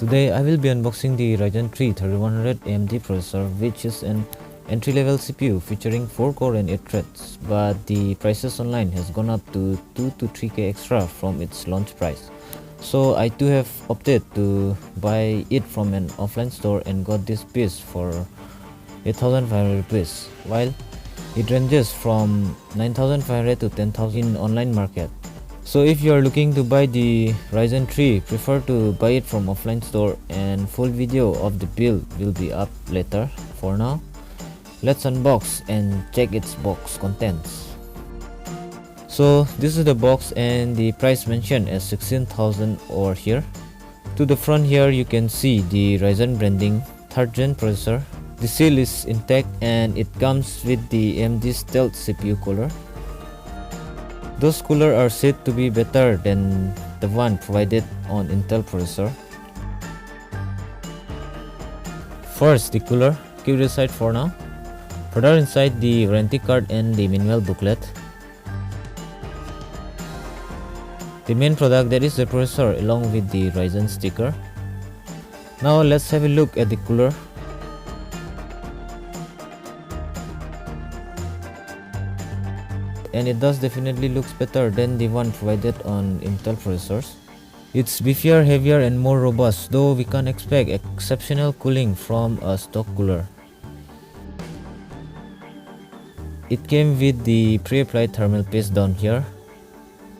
Today I will be unboxing the Ryzen 3 3100 AMD processor, which is an entry-level CPU featuring 4 core and 8 threads, but the prices online has gone up to 2 to 3k extra from its launch price. So I too have opted to buy it from an offline store and got this piece for 8,500 rupees, while it ranges from 9,500 to 10,000 in online market. So if you are looking to buy the Ryzen 3, prefer to buy it from offline store, and full video of the build will be up later. For now, let's unbox and check its box contents. So this is the box and the price mentioned as 16,000 over here. To the front here you can see the Ryzen branding, 3rd gen processor. The seal is intact and it comes with the AMD Stealth CPU cooler. Those coolers are said to be better than the one provided on Intel processor. First, the cooler, keep it aside for now. Further inside, the warranty card and the manual booklet. The main product, that is the processor along with the Ryzen sticker. Now let's have a look at the cooler. And it does definitely looks better than the one provided on Intel processors. It's beefier, heavier and more robust, though we can't expect exceptional cooling from a stock cooler. It came with the pre-applied thermal paste down here.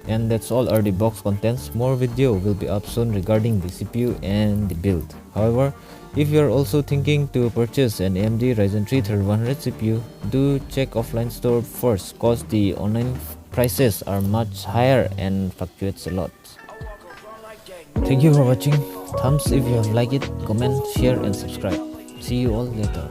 And that's all are the box contents. More video will be up soon regarding the CPU and the build. However, if you are also thinking to purchase an AMD Ryzen 3 3100 CPU, do check offline store first, cause the online prices are much higher and fluctuates a lot. Thank you for watching. Thumbs if you have liked it, comment, share and subscribe. See you all later.